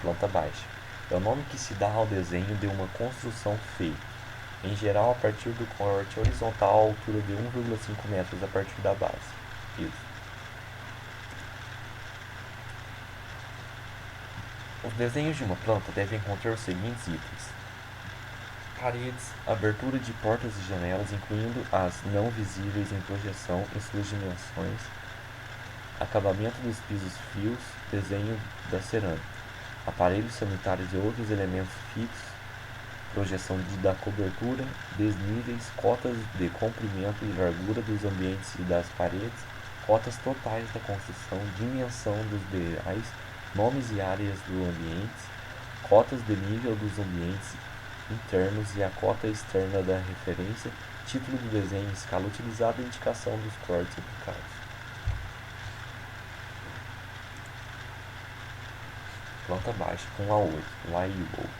Planta baixa. É o nome que se dá ao desenho de uma construção feita, em geral a partir do corte horizontal à altura de 1,5 metros a partir da base. Piso. Os desenhos de uma planta devem conter os seguintes itens: paredes, abertura de portas e janelas, incluindo as não visíveis em projeção em suas dimensões, acabamento dos pisos frios, desenho da cerâmica, aparelhos sanitários e outros elementos fixos, projeção da cobertura, desníveis, cotas de comprimento e largura dos ambientes e das paredes, cotas totais da construção, dimensão dos beirais, nomes e áreas do ambiente, cotas de nível dos ambientes internos e a cota externa da referência, título do desenho, escala utilizada e indicação dos cortes aplicados. Planta baixa com layout.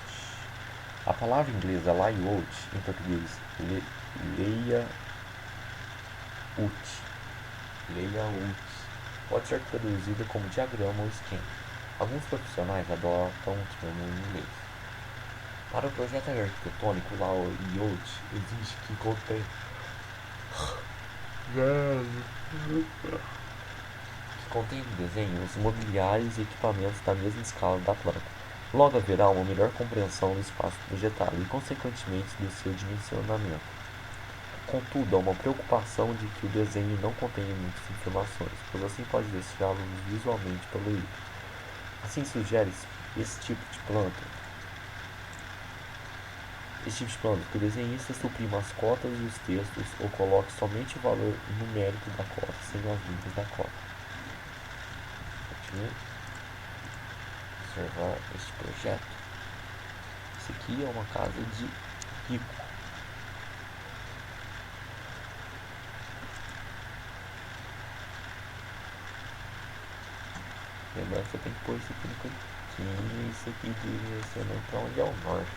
A palavra inglesa layout, em português layout, pode ser traduzida como diagrama ou esquema. Alguns profissionais adotam o termo em inglês. Para o projeto arquitetônico, o layout exige que contém no desenho os mobiliários e equipamentos da mesma escala da planta. Logo haverá uma melhor compreensão do espaço projetado e, consequentemente, do seu dimensionamento. Contudo, há uma preocupação de que o desenho não contenha muitas informações, pois assim pode deixá-lo visualmente poluído. Assim, sugere-se esse tipo de planta que o desenhista suprima as cotas e os textos ou coloque somente o valor numérico da cota, sem as linhas da cota. Continue observar este projeto. Isso aqui é uma casa de rico. Lembrando que você tem que pôr isso aqui no cantinho, isso aqui direcionando para onde é o norte.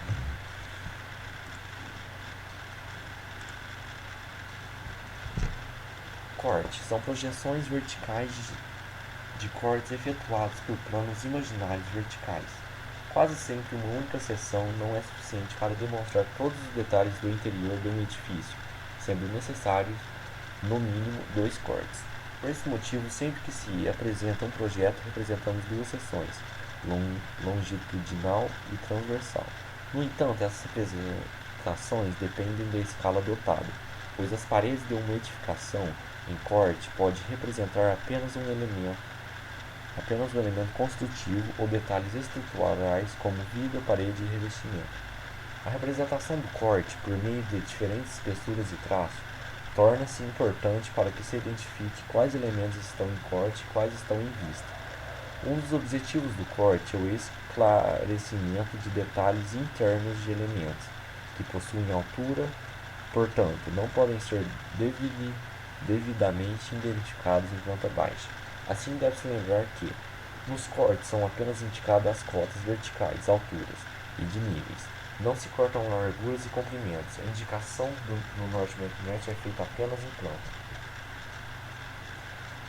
Corte são projeções verticais de cortes efetuados por planos imaginários verticais. Quase sempre uma única seção não é suficiente para demonstrar todos os detalhes do interior de um edifício, sendo necessários, no mínimo, 2 cortes. Por esse motivo, sempre que se apresenta um projeto, representamos 2 seções, longitudinal e transversal. No entanto, essas representações dependem da escala adotada, pois as paredes de uma edificação em corte pode representar apenas um elemento construtivo ou detalhes estruturais como viga, parede e revestimento. A representação do corte, por meio de diferentes espessuras e traços, torna-se importante para que se identifique quais elementos estão em corte e quais estão em vista. Um dos objetivos do corte é o esclarecimento de detalhes internos de elementos, que possuem altura, portanto, não podem ser devidamente identificados em planta baixa. Assim, deve-se lembrar que, nos cortes são apenas indicadas as cotas verticais, alturas e de níveis. Não se cortam larguras e comprimentos. A indicação no norte é feita apenas em planta.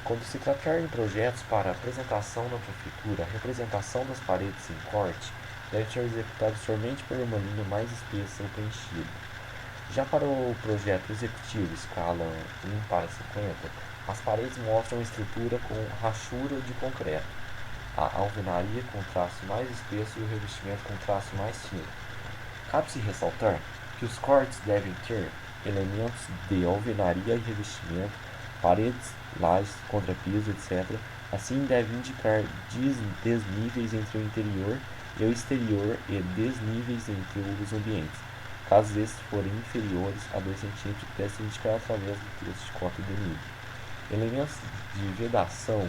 Quando se tratar em projetos para apresentação na prefeitura, a representação das paredes em corte deve ser executada somente por uma linha mais espessa ou preenchida. Já para o projeto executivo escala 1:50, as paredes mostram a estrutura com rachura de concreto, a alvenaria com traço mais espesso e o revestimento com traço mais fino. Cabe-se ressaltar que os cortes devem ter elementos de alvenaria e revestimento, paredes, lajes, contrapiso, etc. Assim, deve indicar desníveis entre o interior e o exterior e desníveis entre os ambientes. Caso estes forem inferiores a 2 cm, deve-se indicar através do texto de cota de nível. Elementos de vedação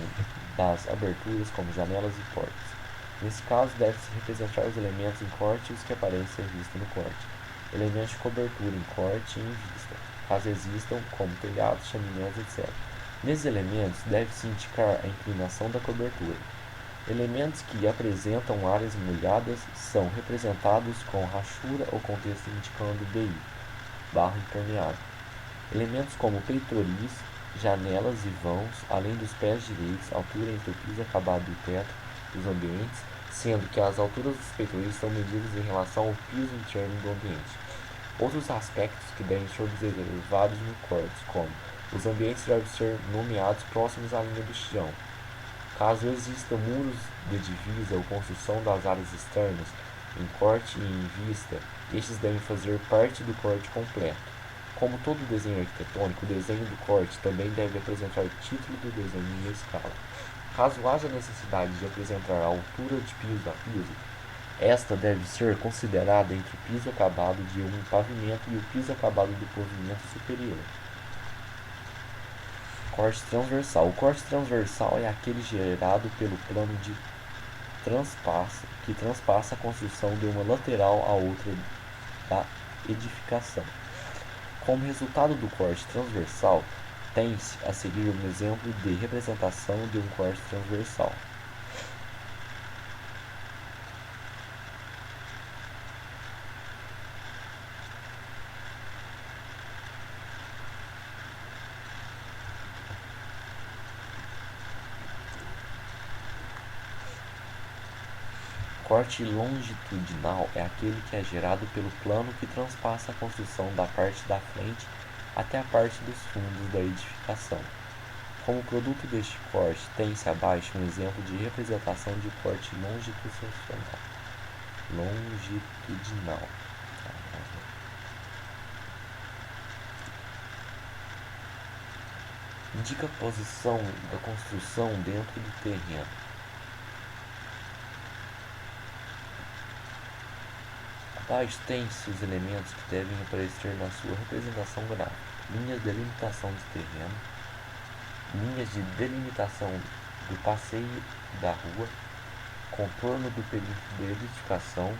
das aberturas, como janelas e portas. Nesse caso, deve-se representar os elementos em corte e os que aparecem ser vistos no corte. Elementos de cobertura em corte e em vista, caso existam, como telhados, chaminés, etc. Nesses elementos, deve-se indicar a inclinação da cobertura. Elementos que apresentam áreas molhadas são representados com rachura ou com texto indicando DI, barra impermeável. Elementos como peitoris, janelas e vãos, além dos pés direitos, altura entre o piso acabado e o teto dos ambientes, sendo que as alturas dos peitoril são medidas em relação ao piso interno do ambiente. Outros aspectos que devem ser observados no corte, como os ambientes devem ser nomeados próximos à linha do chão. Caso existam muros de divisa ou construção das áreas externas, em corte e em vista, estes devem fazer parte do corte completo. Como todo desenho arquitetônico, o desenho do corte também deve apresentar o título do desenho e a escala. Caso haja necessidade de apresentar a altura de piso a piso, esta deve ser considerada entre o piso acabado de um pavimento e o piso acabado do pavimento superior. Corte transversal. O corte transversal é aquele gerado pelo plano de que transpassa a construção de uma lateral à outra da edificação. Como resultado do corte transversal, tem-se a seguir um exemplo de representação de um corte transversal. Corte longitudinal é aquele que é gerado pelo plano que transpassa a construção da parte da frente até a parte dos fundos da edificação. Como produto deste corte, tem-se abaixo um exemplo de representação de corte longitudinal. Indica a posição da construção dentro do terreno. Abaixo tem-se os elementos que devem aparecer na sua representação gráfica: linhas de delimitação de terreno, linhas de delimitação do passeio da rua, contorno do perímetro da edificação,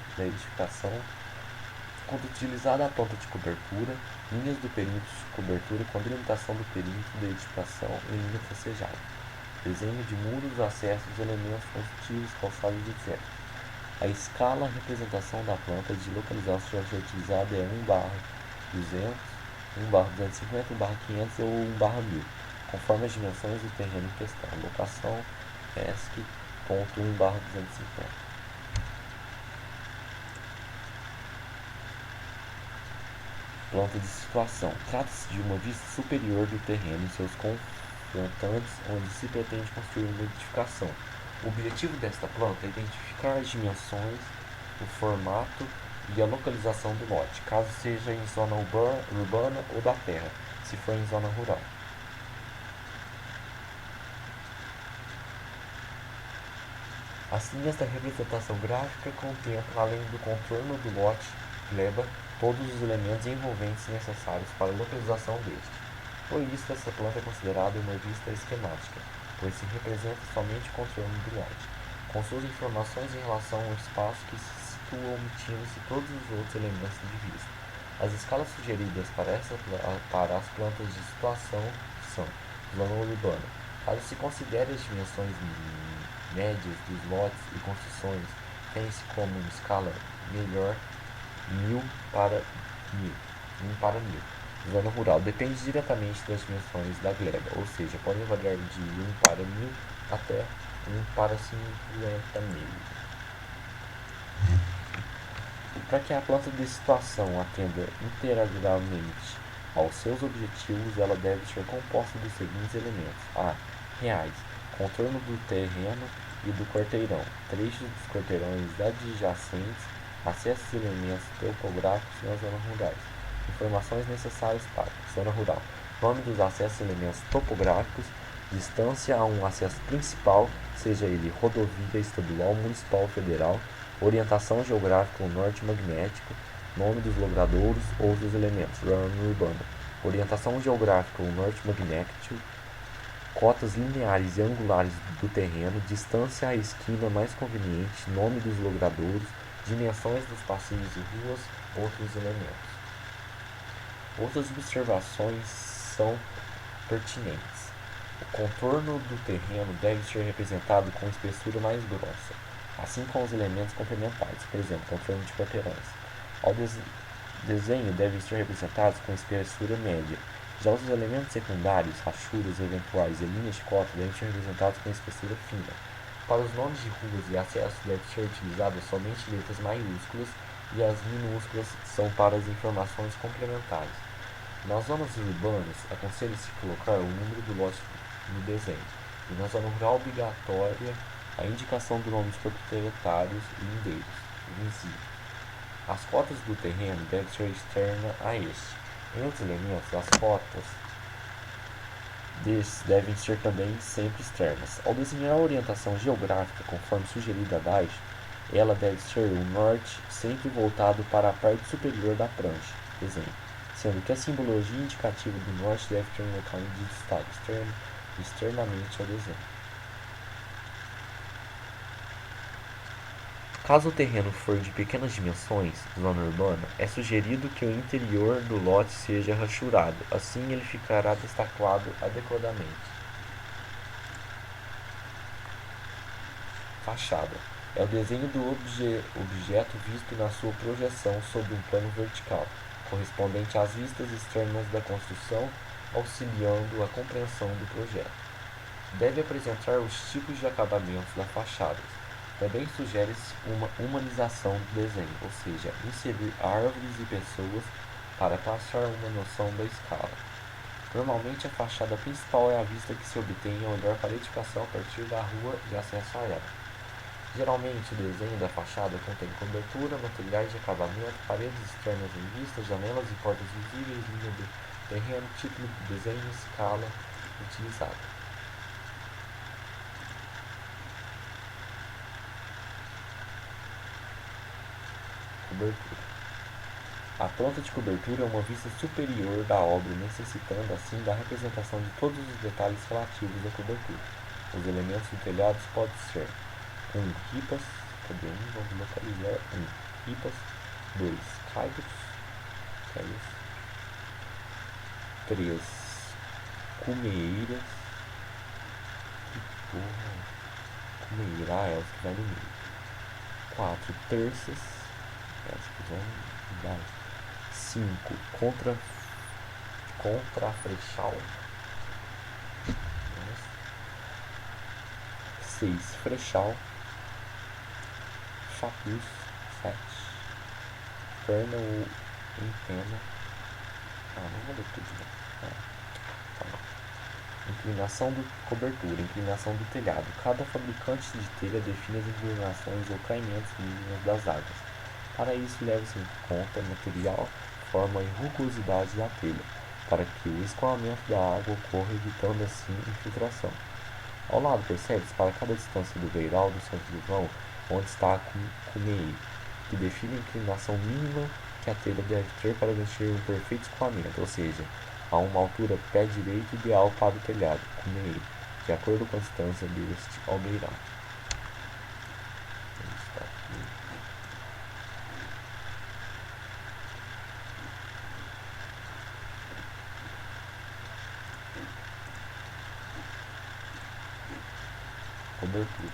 quando utilizada a planta de cobertura, linhas do perímetro de cobertura com delimitação do perímetro da edificação em linha tracejada, desenho de muros, acessos, elementos construtivos, calçados, etc. A escala representação da planta de localização utilizada é 1/200, 1/250, 1/500 ou 1/1000, conforme as dimensões do terreno em questão. Locação ESC, ponto 1/250. Planta de situação. Trata-se de uma vista superior do terreno e seus confrontantes, onde se pretende construir uma edificação. O objetivo desta planta é identificar as dimensões, o formato e a localização do lote, caso seja em zona urbana ou da terra, se for em zona rural. As linhas da representação gráfica contemplam, além do contorno do lote gleba, todos os elementos envolventes necessários para a localização deste. Por isso, essa planta é considerada uma vista esquemática, pois se representa somente o contorno do lote, com suas informações em relação ao espaço que se situa, omitindo-se todos os outros elementos de vista. As escalas sugeridas para as plantas de situação são: zona urbana. Caso se considere as dimensões médias dos lotes e construções, tem-se como uma escala melhor 1/1000. Zona rural depende diretamente das dimensões da gleba, ou seja, podem variar de 1/1000 até 1/50.000. Para que a planta de situação atenda integralmente aos seus objetivos, ela deve ser composta dos seguintes elementos: a. Reais: contorno do terreno e do quarteirão, trechos dos quarteirões adjacentes, acessos e elementos topográficos nas zonas rurais. Informações necessárias para zona rural: nome dos acessos e elementos topográficos, distância a um acesso principal, seja ele rodovia estadual, municipal ou federal, orientação geográfica ou norte magnético, nome dos logradouros ou dos elementos, urbana, orientação geográfica ou norte magnético, cotas lineares e angulares do terreno, distância à esquina mais conveniente, nome dos logradouros, dimensões dos passeios e ruas, outros elementos. Outras observações são pertinentes. O contorno do terreno deve ser representado com espessura mais grossa, assim como os elementos complementares, por exemplo, contorno de quarteirões. Ao desenho devem ser representados com espessura média. Já os elementos secundários, rachuras eventuais e linhas de cota devem ser representados com espessura fina. Para os nomes de ruas e acessos deve ser utilizadas somente letras maiúsculas e as minúsculas são para as informações complementares. Nas zonas urbanas, aconselha-se colocar o número do lote no desenho, e na zona rural obrigatória a indicação do nome dos proprietários e lindeiros, vizinhos. As cotas do terreno devem ser externas a este. Em outros elementos, as cotas destes devem ser também sempre externas. Ao desenhar a orientação geográfica conforme sugerida abaixo, ela deve ser o norte sempre voltado para a parte superior da prancha, desenho, sendo que a simbologia indicativa do norte deve ter um local de destaque externamente ao desenho. Caso o terreno for de pequenas dimensões, zona urbana, é sugerido que o interior do lote seja rachurado, assim ele ficará destacado adequadamente. Fachada é o desenho do objeto visto na sua projeção sobre um plano vertical, correspondente às vistas externas da construção, auxiliando a compreensão do projeto. Deve apresentar os tipos de acabamentos da fachada. Também sugere-se uma humanização do desenho, ou seja, inserir árvores e pessoas para passar uma noção da escala. Normalmente a fachada principal é a vista que se obtém ao olhar para a edificação a partir da rua de acesso a ela. Geralmente o desenho da fachada contém cobertura, materiais de acabamento, paredes externas em vista, janelas e portas visíveis, linha do terreno, título do desenho, escala utilizada. Cobertura. A planta de cobertura é uma vista superior da obra, necessitando assim da representação de todos os detalhes relativos à cobertura. Os elementos do telhado podem ser 1. Ripas, vamos localizar 1. Ripas, 2. Caibros, 3. Cumeeiras, cumeira, é os que vai no meio. 4. Terças, as que vão embaixo. 5. Contrafreixal. 6. Freixal. Chapuz. 7. Perna ou empena. Não vou ler tudo, não. Inclinação do cobertura, inclinação do telhado. Cada fabricante de telha define as inclinações ou caimentos mínimas das águas. Para isso, leva-se em conta material, forma e rugosidade da telha, para que o escoamento da água ocorra, evitando assim infiltração. Ao lado, percebe-se para cada distância do beiral do centro do vão, onde está a cumeira, que define a inclinação mínima que a telha deve ter para garantir um perfeito escoamento, ou seja, a uma altura pé direito ideal para o telhado, cumeira, de acordo com a distância deste ao beiral. Cobertura.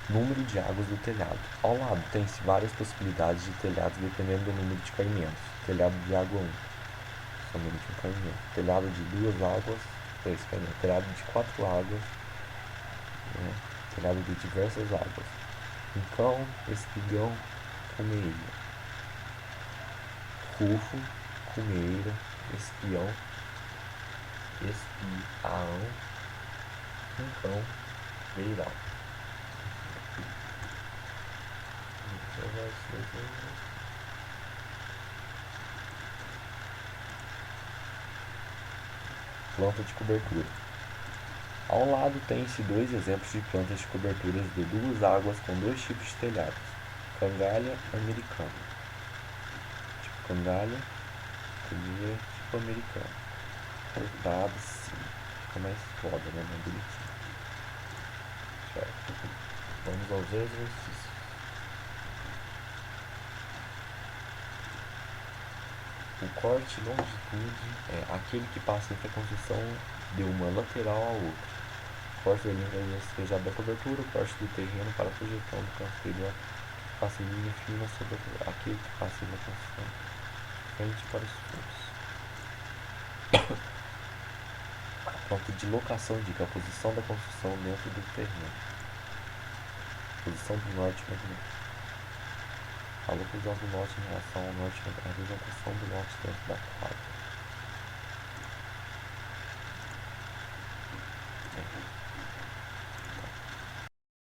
Número de águas do telhado. Ao lado tem-se várias possibilidades de telhados dependendo do número de caimentos. Telhado de água 1, somente um caimento. Telhado de 2 águas, 2 caimentos. Telhado de 4 águas, telhado de diversas águas. Rincão, espigão, cumeira. Rufo, cumeira, espião, espião, rincão, beiral. Planta de cobertura. Ao lado tem-se 2 exemplos de plantas de coberturas de 2 águas com 2 tipos de telhados. Cangalha americana. Tipo cangalha, tipo americana. Cortado sim. Fica mais foda, né? Mais bonitinho. Certo. Vamos aos exercícios. O corte longitude é aquele que passa entre a construção de uma lateral à outra. O corte da linha despejada da cobertura, o corte do terreno para a projeção do canto exterior, que passa em linha fina sobre aquele que passa na construção, frente para os fundos. A planta de locação indica a posição da construção dentro do terreno. posição do norte, a localização do norte em relação ao norte, a representação do norte dentro da quadra.